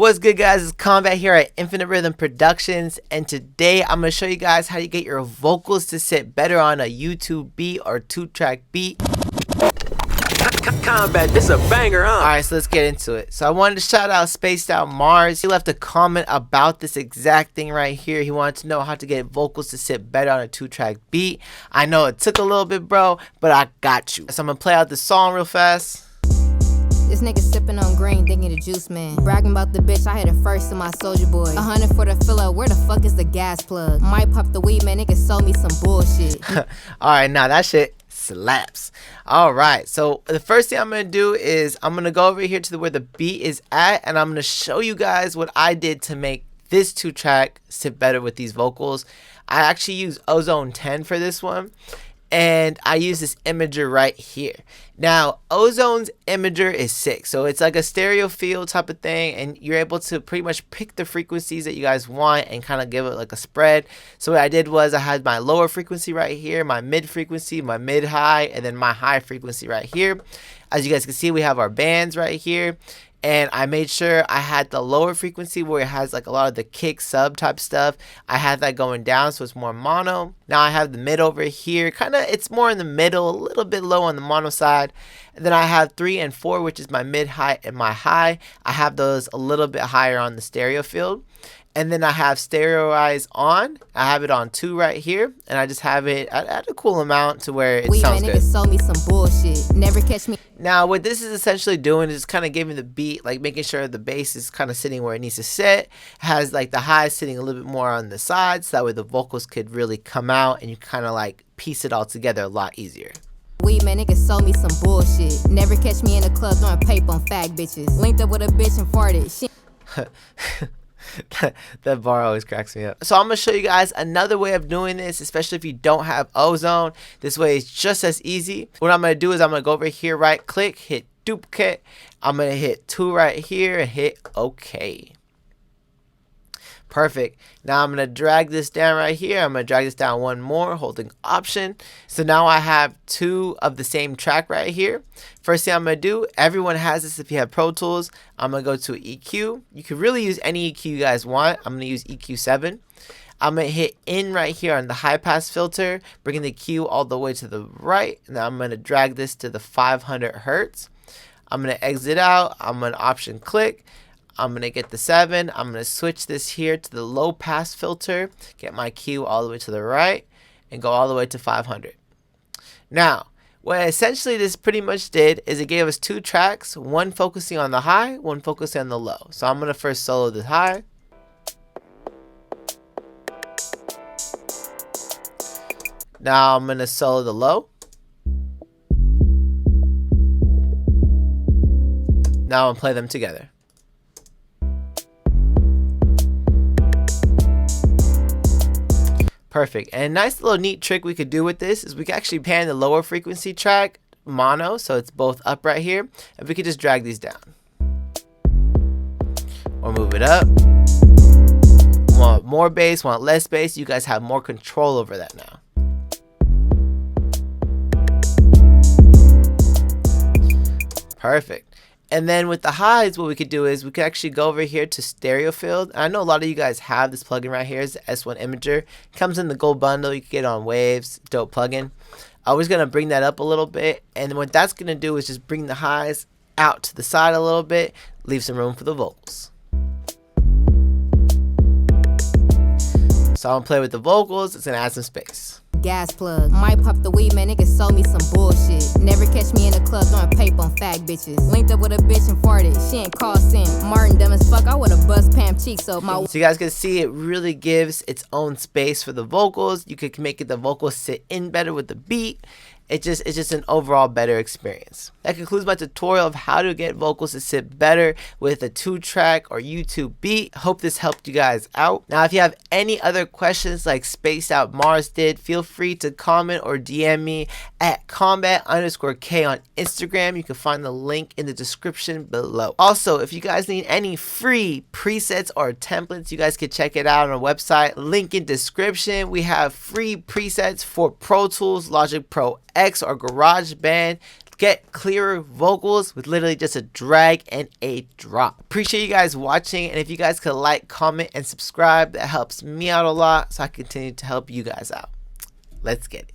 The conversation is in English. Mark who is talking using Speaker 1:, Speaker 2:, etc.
Speaker 1: What's good, guys? It's Kombat here at Infinite Rhythm Productions, and today I'm going to show you guys how you get your vocals to sit better on a YouTube beat or 2-track beat.
Speaker 2: Kombat, this a banger, huh?
Speaker 1: Alright, so let's get into it. So I wanted to shout out Spaced Out Mars. He left a comment about this exact thing right here. He wanted to know how to get vocals to sit better on a 2-track beat. I know it took a little bit, bro, but I got you. So I'm going to play out the song real fast.
Speaker 3: This nigga sipping on green, thinking the juice man. Bragging about the bitch, I hit it first in my Soldier Boy. 100 for the filler, where the fuck is the gas plug? Might pop the weed, man, nigga sold me some bullshit.
Speaker 1: Alright, now that shit slaps. Alright, so the first thing I'm going to do is I'm going to go over here to where the beat is at, and I'm going to show you guys what I did to make this 2-track sit better with these vocals. I actually use Ozone 10 for this one, and I use this imager right here. Now, Ozone's imager is sick, so it's like a stereo field type of thing, and you're able to pretty much pick the frequencies that you guys want and kind of give it like a spread. So what I did was I had my lower frequency right here, my mid frequency, my mid high, and then my high frequency right here. As you guys can see, we have our bands right here. And I made sure I had the lower frequency where it has like a lot of the kick sub type stuff. I had that going down, so it's more mono. Now I have the mid over here. Kind of, it's more in the middle, a little bit low on the mono side. And then I have 3 and 4, which is my mid high and my high. I have those a little bit higher on the stereo field. And then I have stereoize on. I have it on 2 right here, and I just have it at a cool amount to where it sounds good.
Speaker 3: Sold me some bullshit. Never catch me.
Speaker 1: Now, what this is essentially doing is kind of giving the beat, like making sure the bass is kind of sitting where it needs to sit. Has like the highs sitting a little bit more on the sides, so that way the vocals could really come out, and you kind of like piece it all together a lot easier.
Speaker 3: Weed man, nigga sold me some bullshit. Never catch me in the club throwing paper on fag bitches. Linked up with a bitch and farted. Shit.
Speaker 1: That bar always cracks me up. So I'm going to show you guys another way of doing this, especially if you don't have Ozone. This way it's just as easy. What I'm going to do is I'm going to go over here, right click, hit duplicate. I'm going to hit 2 right here and hit OK. Perfect. Now I'm going to drag this down right here. I'm going to drag this down one more, holding Option. So now I have 2 of the same track right here. First thing I'm going to do, everyone has this if you have Pro Tools. I'm going to go to EQ. You can really use any EQ you guys want. I'm going to use EQ7. I'm going to hit in right here on the high pass filter, bringing the Q all the way to the right. Now I'm going to drag this to the 500 Hertz. I'm going to exit out. I'm going to Option click. I'm going to get the 7. I'm going to switch this here to the low pass filter, get my Q all the way to the right, and go all the way to 500. Now, what essentially this pretty much did is it gave us 2 tracks, one focusing on the high, one focusing on the low. So I'm going to first solo the high. Now I'm going to solo the low. Now I'm going to play them together. Perfect. And a nice little neat trick we could do with this is we can actually pan the lower frequency track mono, so it's both up right here, and we could just drag these down or move it up. Want more bass, want less bass, you guys have more control over that now. Perfect. And then with the highs, what we could do is we could actually go over here to stereo field. I know a lot of you guys have this plugin right here. It's the S1 Imager. It comes in the gold bundle. You can get it on Waves. Dope plugin. I was going to bring that up a little bit. And what that's going to do is just bring the highs out to the side a little bit. Leave some room for the vocals. So I'm going to play with the vocals. It's going to add some space.
Speaker 3: Gas plug. Might pop the weed, man, nigga sold me some bullshit. Never catch me in the club throwing paper on fag bitches. Linked up with a bitch and farted. She ain't crossed in. Martin dumb as fuck, I would've bust Pam cheeks so my.
Speaker 1: So you guys can see it really gives its own space for the vocals. You could make it the vocals sit in better with the beat. It's just an overall better experience. That concludes my tutorial of how to get vocals to sit better with a 2-track or YouTube beat. Hope this helped you guys out. Now, if you have any other questions like Spaced Out Mars did, feel free to comment or DM me at Kombat_K on Instagram. You can find the link in the description below. Also, if you guys need any free presets or templates, you guys can check it out on our website. Link in description. We have free presets for Pro Tools, Logic Pro X, or GarageBand. get clearer vocals with literally just a drag and a drop. Appreciate you guys watching, and if you guys could like, comment, and subscribe, that helps me out a lot so I continue to help you guys out. Let's get it.